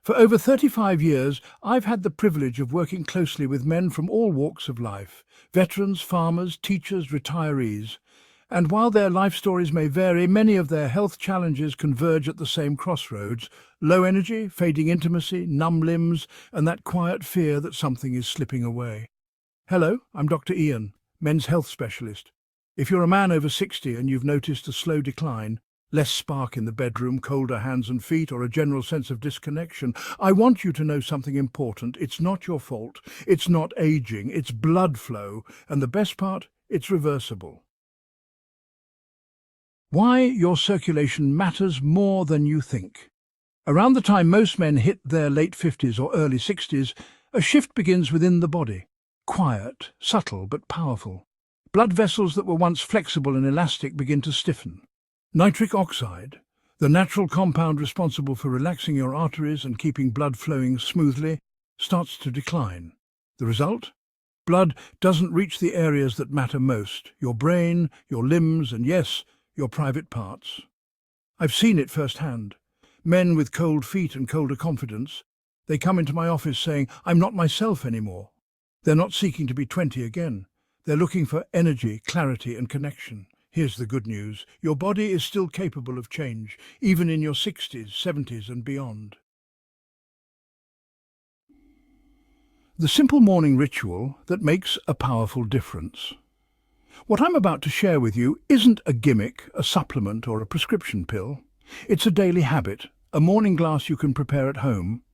For over 35 years, I've had the privilege of working closely with men from all walks of life, veterans, farmers, teachers, retirees. And while their life stories may vary, many of their health challenges converge at the same crossroads: low energy, fading intimacy, numb limbs, and that quiet fear that something is slipping away. Hello, I'm Dr. Ian, men's health specialist. If you're a man over 60 and you've noticed a slow decline, less spark in the bedroom, colder hands and feet, or a general sense of disconnection, I want you to know something important. It's not your fault. It's not aging. It's blood flow. And the best part, it's reversible. Why your circulation matters more than you think. Around the time most men hit their late 50s or early 60s, a shift begins within the body. Quiet, subtle, but powerful. Blood vessels that were once flexible and elastic begin to stiffen. Nitric oxide, the natural compound responsible for relaxing your arteries and keeping blood flowing smoothly, starts to decline. The result? Blood doesn't reach the areas that matter most: your brain, your limbs, and yes, your private parts. I've seen it firsthand. Men with cold feet and colder confidence, they come into my office saying, "I'm not myself anymore." They're not seeking to be 20 again. They're looking for energy, clarity, and connection. Here's the good news. Your body is still capable of change, even in your 60s, 70s, and beyond. The simple morning ritual that makes a powerful difference. What I'm about to share with you isn't a gimmick, a supplement, or a prescription pill. It's a daily habit, a morning glass you can prepare at home,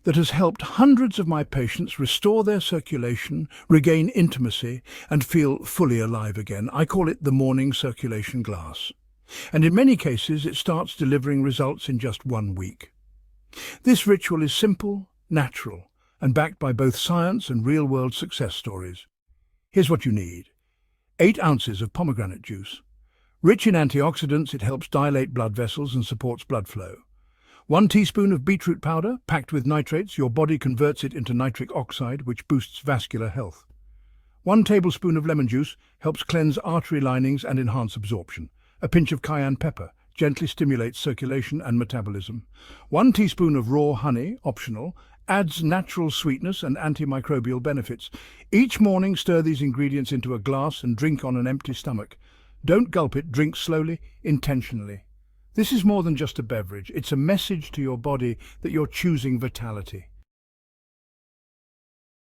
that has helped hundreds of my patients restore their circulation, regain intimacy, and feel fully alive again. I call it the morning circulation glass. And in many cases, it starts delivering results in just 1 week. This ritual is simple, natural, and backed by both science and real-world success stories. Here's what you need. 8 ounces of pomegranate juice. Rich in antioxidants, it helps dilate blood vessels and supports blood flow. 1 teaspoon of beetroot powder, packed with nitrates. Your body converts it into nitric oxide, which boosts vascular health. 1 tablespoon of lemon juice helps cleanse artery linings and enhance absorption. A pinch of cayenne pepper gently stimulates circulation and metabolism. 1 teaspoon of raw honey, optional, adds natural sweetness and antimicrobial benefits. Each morning, stir these ingredients into a glass and drink on an empty stomach. Don't gulp it, drink slowly, intentionally. This is more than just a beverage. It's a message to your body that you're choosing vitality.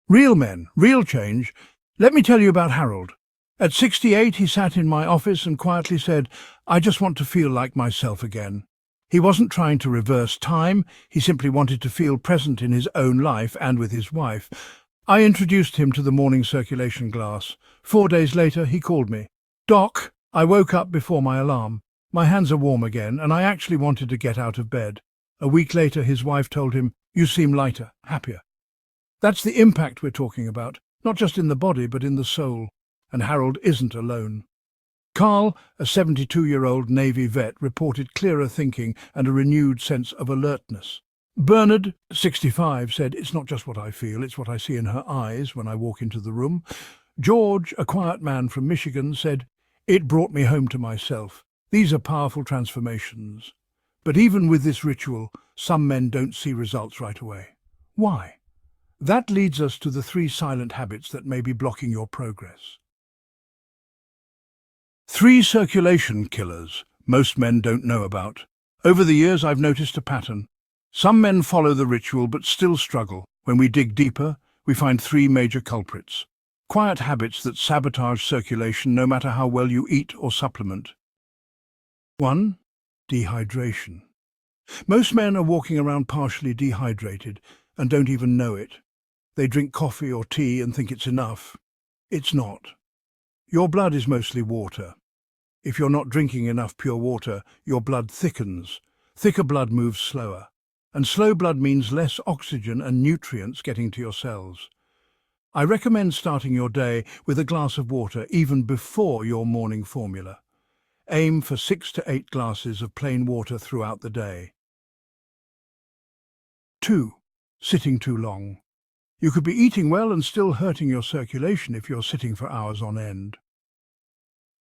Real men, real change. Let me tell you about Harold. At 68, he sat in my office and quietly said, "I just want to feel like myself again." He wasn't trying to reverse time. He simply wanted to feel present in his own life and with his wife. I introduced him to the morning circulation glass. 4 days later, he called me. "Doc, I woke up before my alarm. My hands are warm again, and I actually wanted to get out of bed." A week later, his wife told him, "You seem lighter, happier." That's the impact we're talking about, not just in the body, but in the soul. And Harold isn't alone. Carl, a 72-year-old Navy vet, reported clearer thinking and a renewed sense of alertness. Bernard, 65, said, "It's not just what I feel, it's what I see in her eyes when I walk into the room." George, a quiet man from Michigan, said, "It brought me home to myself." These are powerful transformations. But even with this ritual, some men don't see results right away. Why? That leads us to the 3 silent habits that may be blocking your progress. 3 circulation killers most men don't know about. Over the years, I've noticed a pattern. Some men follow the ritual but still struggle. When we dig deeper, we find 3 major culprits. Quiet habits that sabotage circulation no matter how well you eat or supplement. 1. Dehydration. Most men are walking around partially dehydrated and don't even know it. They drink coffee or tea and think it's enough. It's not. Your blood is mostly water. If you're not drinking enough pure water, your blood thickens. Thicker blood moves slower. And slow blood means less oxygen and nutrients getting to your cells. I recommend starting your day with a glass of water even before your morning formula. Aim for 6 to 8 glasses of plain water throughout the day. 2. Sitting too long. You could be eating well and still hurting your circulation if you're sitting for hours on end.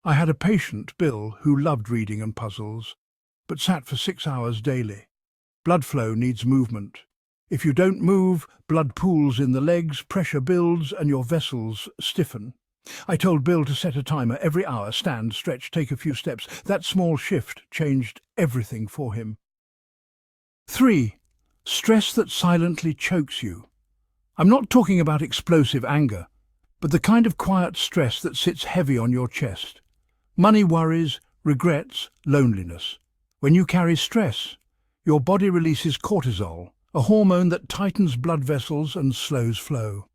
I had a patient, Bill, who loved reading and puzzles, but sat for 6 hours daily. Blood flow needs movement. If you don't move, blood pools in the legs, pressure builds, and your vessels stiffen. I told Bill to set a timer every hour, stand, stretch, take a few steps. That small shift changed everything for him. 3. Stress that silently chokes you. I'm not talking about explosive anger, but the kind of quiet stress that sits heavy on your chest. Money worries, regrets, loneliness. When you carry stress, your body releases cortisol, a hormone that tightens blood vessels and slows flow.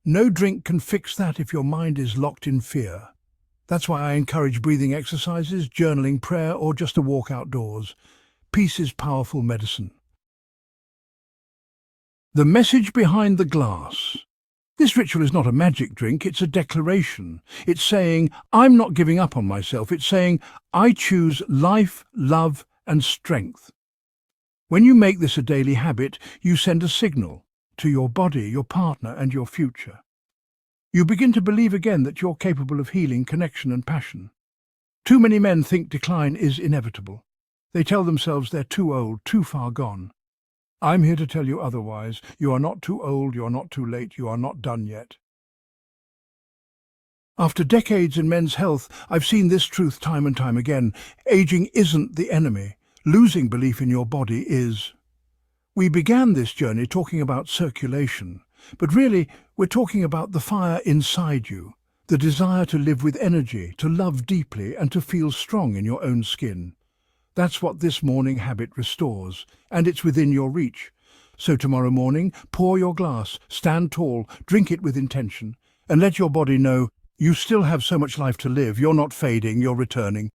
No drink can fix that if your mind is locked in fear. That's why I encourage breathing exercises, journaling, prayer, or just a walk outdoors. Peace is powerful medicine. The message behind the glass. This ritual is not a magic drink, it's a declaration. It's saying, I'm not giving up on myself. It's saying, I choose life, love, and strength. When you make this a daily habit, you send a signal to your body, your partner, and your future. You begin to believe again that you're capable of healing, connection, and passion. Too many men think decline is inevitable. They tell themselves they're too old, too far gone. I'm here to tell you otherwise. You are not too old, you are not too late, you are not done yet. After decades in men's health, I've seen this truth time and time again. Aging isn't the enemy. Losing belief in your body is. We began this journey talking about circulation, but really we're talking about the fire inside you, the desire to live with energy, to love deeply, and to feel strong in your own skin. That's what this morning habit restores, and it's within your reach. So tomorrow morning, pour your glass, stand tall, drink it with intention, and let your body know you still have so much life to live. You're not fading, you're returning.